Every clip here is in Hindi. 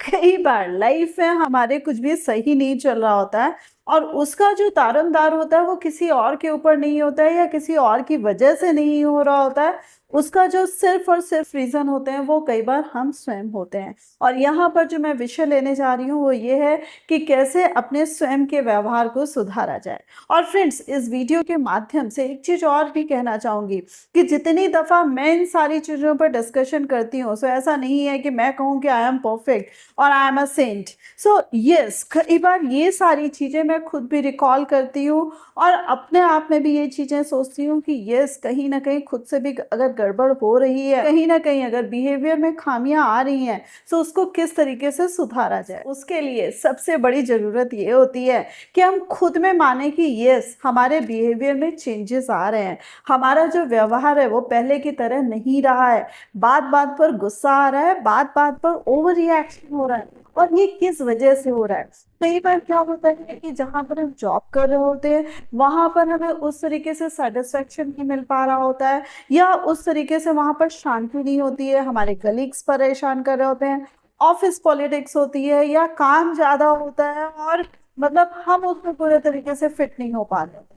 कई बार लाइफ में हमारे कुछ भी सही नहीं चल रहा होता है और उसका जो तारनदार होता है वो किसी और के ऊपर नहीं होता है या किसी और की वजह से नहीं हो रहा होता है। उसका जो सिर्फ और सिर्फ रीजन होते हैं वो कई बार हम स्वयं होते हैं। और यहाँ पर जो मैं विषय लेने जा रही हूँ वो ये है कि कैसे अपने स्वयं के व्यवहार को सुधारा जाए। और फ्रेंड्स, इस वीडियो के माध्यम से एक चीज और भी कहना चाहूंगी कि जितनी दफा मैं इन सारी चीजों पर डिस्कशन करती हूँ, सो ऐसा नहीं है कि मैं कहूँ कि आई एम परफेक्ट और I am a saint. So yes, कई बार ये सारी चीज़ें मैं खुद भी रिकॉल करती हूँ और अपने आप में भी ये चीज़ें सोचती हूँ कि यस, कहीं ना कहीं खुद से भी अगर गड़बड़ हो रही है, कहीं ना कहीं अगर बिहेवियर में खामियां आ रही हैं, तो उसको किस तरीके से सुधारा जाए। उसके लिए सबसे बड़ी ज़रूरत ये होती है कि हम खुद में माने कि यस, हमारे बिहेवियर में चेंजेस आ रहे हैं, हमारा जो व्यवहार है वो पहले की तरह नहीं रहा है, बात बात पर गुस्सा आ रहा है, बात बात पर ओवर रिएक्शन हो रहा है, और ये किस वजह से हो रहा है। कई बार क्या होता है कि जहां पर हम जॉब कर रहे होते हैं वहां पर हमें उस तरीके से सेटिस्फेक्शन नहीं मिल पा रहा होता है, या उस तरीके से वहां पर शांति नहीं होती है, हमारे कलीग्स परेशान कर रहे होते हैं, ऑफिस पॉलिटिक्स होती है, या काम ज्यादा होता है और मतलब हम उसमें पूरे तरीके से फिट नहीं हो पा रहे।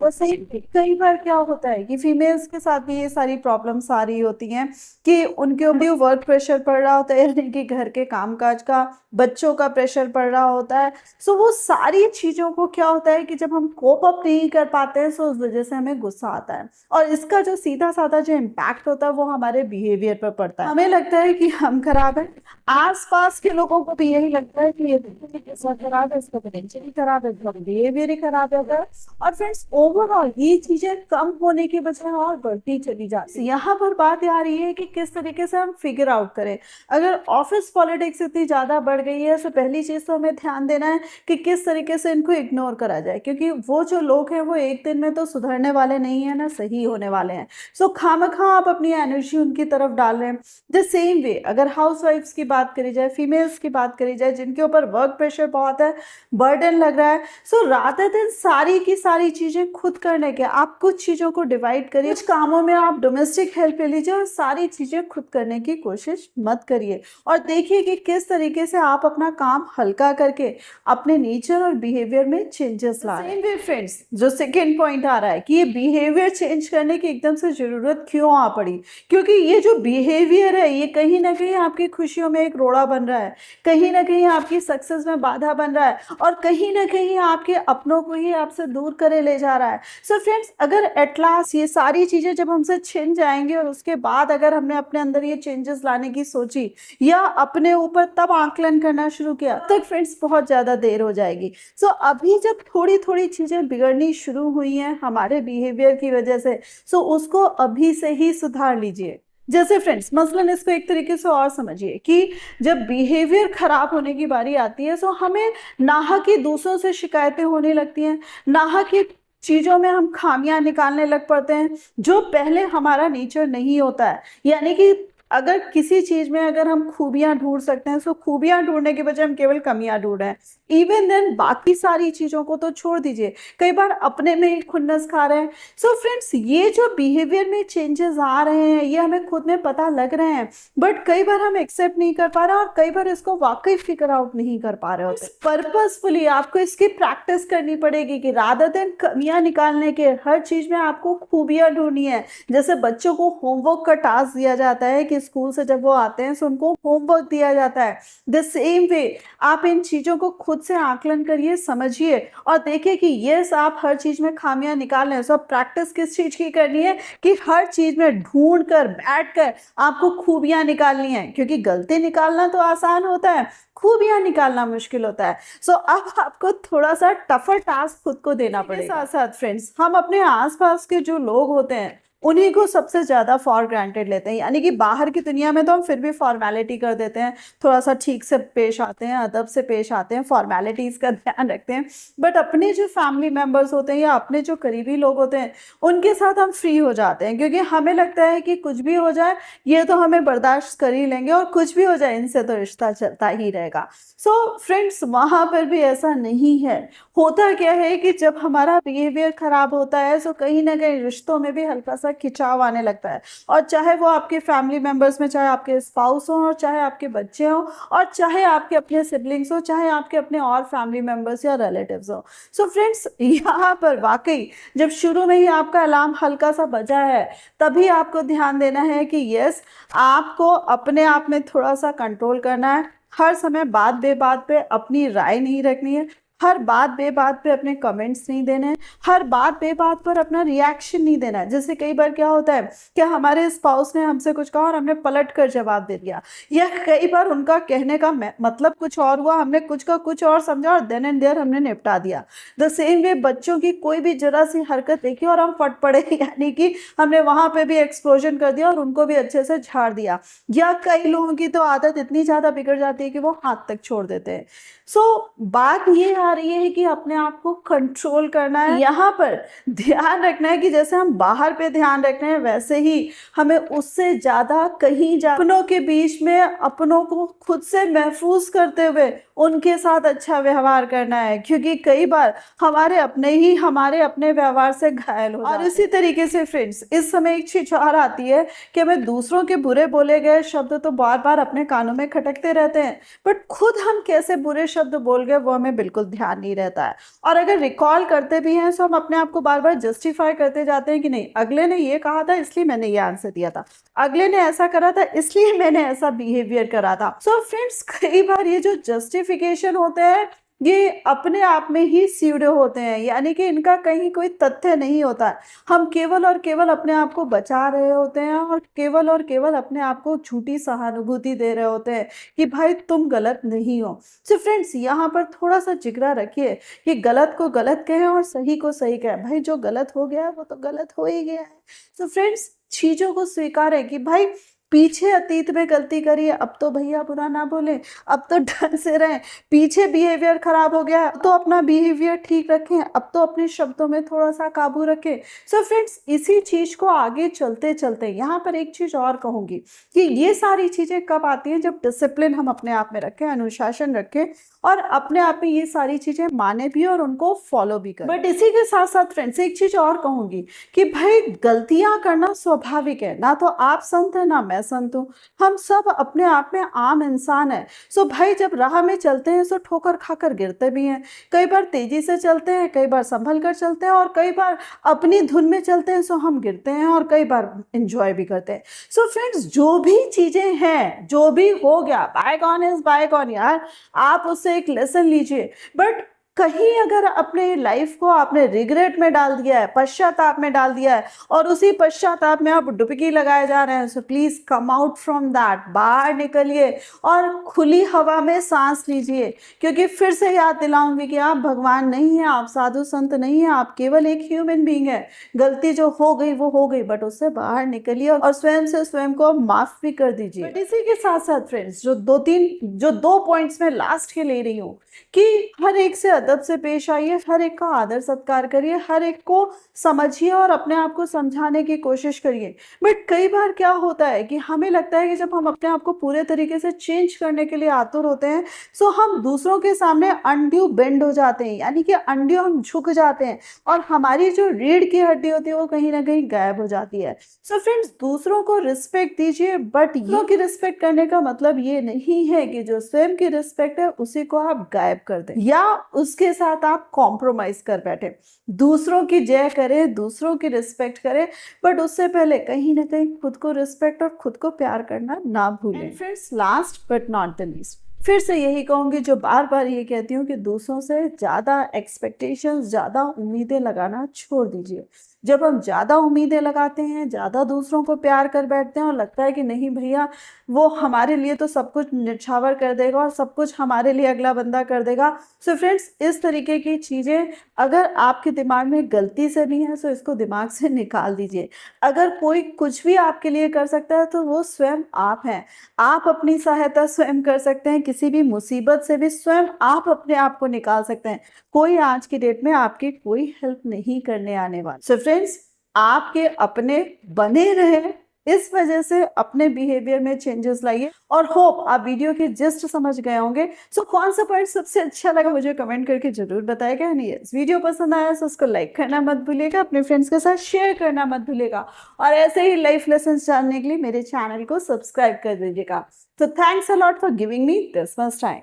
वैसे ही कई बार क्या होता है कि फीमेल्स के साथ भी ये सारी प्रॉब्लम्स आ रही होती हैं कि उनके ऊपर वर्क प्रेशर पड़ रहा होता है, यानी कि घर के कामकाज का, बच्चों का प्रेशर पड़ रहा होता है। सो वो सारी चीज़ों को क्या होता है कि जब हम कोप अप नहीं कर पाते हैं, सो उस वजह से हमें गुस्सा आता है, और इसका जो सीधा साधा जो इम्पैक्ट होता है वो हमारे बिहेवियर पर पड़ता है। हमें लगता है कि हम खराब है, आसपास के लोगों को भी यही लगता है कि ये कैसा खराब है, इसका पोटेंशियल ही खराब है, इसका बिहेवियर ही खराब है। और फ्रेंड्स, ओवरऑल ये चीजें कम होने की बजाय और बढ़ती चली जाती है। यहाँ पर बात आ रही है कि किस तरीके से हम फिगर आउट करें। अगर ऑफिस पॉलिटिक्स इतनी ज्यादा बढ़ गई है, तो पहली चीज तो हमें ध्यान देना है कि किस तरीके से इनको इग्नोर करा जाए, क्योंकि वो जो लोग हैं वो एक दिन में तो सुधरने वाले नहीं है ना सही होने वाले हैं। सो खामखा आप अपनी एनर्जी उनकी तरफ डाल रहे हैं। द सेम वे अगर हाउस वाइफ्स की बात करी जाए, फीमेल्स की बात करी जाए, जिनके ऊपर वर्क प्रेशर बहुत है, बर्डन लग रहा है, सो रादर देन सारी की सारी चीजें खुद करने के, आप कुछ चीजों को डिवाइड करिए। कुछ कामों में आप डोमेस्टिक हेल्प ले लीजिए और सारी चीजें खुद करने की कोशिश मत करिए, और देखिए कि किस तरीके से आप अपना काम हल्का करके अपने नेचर और बिहेवियर में चेंजेस ला रहे हैं। फ्रेंड्स, जो सेकेंड पॉइंट आ रहा है कि ये बिहेवियर चेंज करने की एकदम से जरूरत क्यों आ पड़ी, क्योंकि ये जो बिहेवियर है ये कहीं ना कहीं आपकी खुशियों में एक रोड़ा बन रहा है, कहीं ना कहीं आपकी सक्सेस में बाधा बन रहा है, और कहीं ना कहीं आपके अपनों को ही आपसे दूर करे ले जा रहा है। सो फ्रेंड्स, अगर एट लास्ट ये सारी चीजें जब हमसे छिन जाएंगी और उसके बाद अगर हमने अपने अंदर ये चेंजेस लाने की सोची या अपने ऊपर तब आकलन करना शुरू किया, तब फ्रेंड्स बहुत ज्यादा देर हो जाएगी। सो अभी जब थोड़ी थोड़ी चीजें बिगड़नी शुरू हुई हैं हमारे बिहेवियर की वजह से, सो उसको अभी से ही सुधार लीजिए। जैसे फ्रेंड्स, मसलन इसको एक तरीके से और समझिए कि जब बिहेवियर खराब होने की बारी आती है, तो हमें नाहक ही दूसरों से शिकायतें होने लगती हैं, नाहक ही चीजों में हम खामियां निकालने लग पड़ते हैं जो पहले हमारा नेचर नहीं होता है। यानी कि अगर किसी चीज में अगर हम खूबियां ढूंढ सकते हैं, तो खूबियां ढूंढने के बजाय हम केवल कमियां ढूंढ रहे हैं। इवन देन बाकी सारी चीजों को तो छोड़ दीजिए, कई बार अपने में ही खुन्नस खा रहे हैं। सो फ्रेंड्स, ये जो बिहेवियर में चेंजेस आ रहे हैं ये हमें खुद में पता लग रहे हैं, बट कई बार हम एक्सेप्ट नहीं कर पा रहे और कई बार इसको वाकई फिगर आउट नहीं कर पा रहे होते। पर्पसफुली आपको इसकी प्रैक्टिस करनी पड़ेगी कि रादर देन कमियां निकालने के, हर चीज में आपको खूबियां ढूंढनी है। जैसे बच्चों को होमवर्क का टास्क दिया जाता है कि स्कूल से जब वो आते हैं तो उनको होमवर्क दिया जाता है, द सेम वे आप इन चीजों को खुद से आकलन करिए, समझिए और देखिए कि यस, आप हर चीज में खामियां निकाल रहे हैं। सो प्रैक्टिस किस चीज की करनी है कि हर चीज में ढूंढ कर बैठ कर आपको खूबियां निकालनी है, क्योंकि गलती निकालना तो आसान होता है, खूबियां निकालना मुश्किल होता है। सो अब आपको थोड़ा सा टफर टास्क खुद को देना पड़ेगा। साथ साथ फ्रेंड्स, हम अपने आसपास के जो लोग होते हैं उन्हीं को सबसे ज्यादा फॉर ग्रांटेड लेते हैं, यानी कि बाहर की दुनिया में तो हम फिर भी फॉर्मेलिटी कर देते हैं, थोड़ा सा ठीक से पेश आते हैं, अदब से पेश आते हैं, फॉर्मेलिटीज का ध्यान रखते हैं, बट अपने जो फैमिली मेंबर्स होते हैं या अपने जो करीबी लोग होते हैं उनके साथ हम फ्री हो जाते हैं, क्योंकि हमें लगता है कि कुछ भी हो जाए ये तो हमें बर्दाश्त कर ही लेंगे, और कुछ भी हो जाए इनसे तो रिश्ता चलता ही रहेगा। सो फ्रेंड्स, वहां पर भी ऐसा नहीं है। होता क्या है कि जब हमारा बिहेवियर खराब होता है तो कहीं ना कहीं रिश्तों में भी हल्का सा सा खिंचाव आने लगता है। और चाहे वो आपके फैमिली मेम्बर्स में, चाहे आपके स्पाउस हो और चाहे आपके बच्चे हों और चाहे आपके अपने सिबलिंग्स हो, चाहे आपके अपने और फैमिली मेम्बर्स या रिलेटिव्स हो। सो फ्रेंड्स, यहाँ पर वाकई जब शुरू में ही आपका अलार्म हल्का सा बजा है, तभी आपको ध्यान देना है कि यस, आपको अपने आप में थोड़ा सा कंट्रोल करना है। हर समय बात बेबात पे अपनी राय नहीं रखनी है, हर बात बेबात पे अपने कमेंट्स नहीं देने हैं, हर बात बेबात पर अपना रिएक्शन नहीं देना है। जैसे कई बार क्या होता है कि हमारे स्पाउस ने हमसे कुछ कहा और हमने पलट कर जवाब दे दिया, या कई बार उनका कहने का मतलब कुछ और हुआ, हमने कुछ का कुछ और समझा और देन एंड देयर हमने निपटा दिया। द सेम वे बच्चों की कोई भी जरा सी हरकत देखी और हम फट पड़े, यानी कि हमने वहां पे भी एक्सप्लोजन कर दिया और उनको भी अच्छे से झाड़ दिया। या कई लोगों की तो आदत इतनी ज्यादा बिगड़ जाती है कि वो हाथ तक छोड़ देते हैं। सो बात ये आ रही है कि अपने आप को कंट्रोल करना है। यहाँ पर ध्यान रखना है कि जैसे हम बाहर पे ध्यान रख रहे हैं, वैसे ही हमें उससे ज्यादा कहीं अपनों के बीच में अपनों को खुद से महफूज करते हुए उनके साथ अच्छा व्यवहार करना है, क्योंकि कई बार हमारे अपने ही हमारे अपने व्यवहार से घायल हो। और इसी तरीके से फ्रेंड्स, इस समय एक चीज और आती है कि हमें दूसरों के बुरे बोले गए शब्द तो बार बार अपने कानों में खटकते रहते हैं, बट खुद हम कैसे बुरे शब्द बोल गए वो हमें बिल्कुल ध्यान नहीं रहता है। और अगर रिकॉल करते भी हैं तो हम अपने आप को बार बार जस्टिफाई करते जाते हैं कि नहीं, अगले ने ये कहा था इसलिए मैंने ये आंसर दिया था, अगले ने ऐसा करा था इसलिए मैंने ऐसा बिहेवियर करा था। सो फ्रेंड्स, कई बार ये जो जस्टिफिकेशन होते हैं ये अपने आप में ही सीढ़े होते हैं, यानी कि इनका कहीं कोई तथ्य नहीं होता है। हम केवल और केवल अपने आप को बचा रहे होते हैं और केवल अपने आप को झूठी सहानुभूति दे रहे होते हैं कि भाई तुम गलत नहीं हो। सो फ्रेंड्स, यहाँ पर थोड़ा सा जिगरा रखिए कि गलत को गलत कहें और सही को सही कहें। भाई जो गलत हो गया है वो तो गलत हो ही गया है। सो फ्रेंड्स, चीजों को स्वीकारें कि भाई पीछे अतीत में गलती करी है, अब तो भैया बुरा ना बोले, अब तो ढंग से रहें। पीछे बिहेवियर खराब हो गया तो अपना बिहेवियर ठीक रखें, अब तो अपने शब्दों में थोड़ा सा काबू रखें। सो फ्रेंड्स, इसी चीज को आगे चलते चलते यहाँ पर एक चीज और कहूंगी कि ये सारी चीजें कब आती हैं, जब डिसिप्लिन हम अपने आप में रखें, अनुशासन रखें और अपने आप में ये सारी चीजें माने भी और उनको फॉलो भी करें। बट इसी के साथ साथ फ्रेंड्स, एक चीज और कहूंगी कि भाई गलतियां करना स्वाभाविक है, ना तो आप संत है ना मैं संत हूँ, हम सब अपने आप में आम इंसान है। सो भाई जब राह में चलते हैं तो ठोकर खाकर गिरते भी हैं, कई बार तेजी से चलते हैं, कई बार संभल कर चलते हैं और कई बार अपनी धुन में चलते हैं सो हम गिरते हैं और कई बार इंजॉय भी करते हैं। सो फ्रेंड्स, जो भी चीजें हैं, जो भी हो गया, बायगॉन इज बायगॉन यार, आप उससे एक लेसन लीजिए। बट कहीं अगर अपने लाइफ को आपने रिग्रेट में डाल दिया है, पश्चाताप में डाल दिया है और उसी पश्चाताप में आप डुबकी लगाए जा रहे हैं, so please come out from that, बाहर निकलिए और खुली हवा में सांस लीजिए। क्योंकि फिर से याद दिलाऊंगी कि आप भगवान नहीं है, आप साधु संत नहीं है, आप केवल एक ह्यूमन बीइंग है। गलती जो हो गई वो हो गई, बट उससे बाहर निकलिए और स्वयं से स्वयं को माफ भी कर दीजिए। बट इसी के साथ साथ फ्रेंड्स, जो दो पॉइंट्स में लास्ट के ले रही हूँ कि हर एक से अदब से पेश आइए, हर एक का आदर सत्कार करिए, हर एक को समझिए और अपने आप को समझाने की कोशिश करिए। बट कई बार क्या होता है कि हमें लगता है कि जब हम अपने आप को पूरे तरीके से चेंज करने के लिए आतुर होते हैं सो हम दूसरों के सामने अनड्यू बेंड हो जाते हैं, यानी कि अनड्यू हम झुक जाते हैं और हमारी जो रीढ़ की हड्डी होती है वो कहीं ना कहीं गायब हो जाती है। सो फ्रेंड्स, दूसरों को रिस्पेक्ट दीजिए, बट दूसरों की रिस्पेक्ट करने का मतलब ये नहीं है कि जो स्वयं की रिस्पेक्ट है उसी को आप गायब कर दें या उसके साथ आप कॉम्प्रोमाइज कर बैठे। दूसरों की जय करें, दूसरों की रिस्पेक्ट करें, बट उससे पहले कहीं ना कहीं खुद को रिस्पेक्ट और खुद को प्यार करना ना भूलें। Friends, last but not the least, फिर से यही कहूंगी जो बार बार ये कहती हूँ कि दूसरों से ज्यादा एक्सपेक्टेशंस, ज्यादा उम्मीदें लगाना छोड़ दीजिए। जब हम ज्यादा उम्मीदें लगाते हैं, ज्यादा दूसरों को प्यार कर बैठते हैं और लगता है कि नहीं भैया वो हमारे लिए तो सब कुछ निछावर कर देगा और सब कुछ हमारे लिए अगला बंदा कर देगा। सो फ्रेंड्स, इस तरीके की चीजें अगर आपके दिमाग में गलती से भी है तो इसको दिमाग से निकाल दीजिए। अगर कोई कुछ भी आपके लिए कर सकता है तो वो स्वयं आप हैं। आप अपनी सहायता स्वयं कर सकते हैं, किसी भी मुसीबत से भी स्वयं आप अपने आप को निकाल सकते हैं। कोई आज की डेट में आपकी कोई हेल्प नहीं करने आने वाला। सो फ्रेंड्स, आपके अपने बने रहे, इस वजह से अपने बिहेवियर में चेंजेस लाइए और होप आप वीडियो की जिस्ट समझ गए होंगे। सो कौन सा पॉइंट सबसे अच्छा लगा मुझे कमेंट करके जरूर बताएगा। नहीं, वीडियो पसंद आया तो उसको लाइक करना मत भूलिएगा, अपने फ्रेंड्स के साथ शेयर करना मत भूलिएगा और ऐसे ही लाइफ लेसन जानने के लिए मेरे चैनल को सब्सक्राइब कर दीजिएगा। तो thanks a lot for giving me this much time.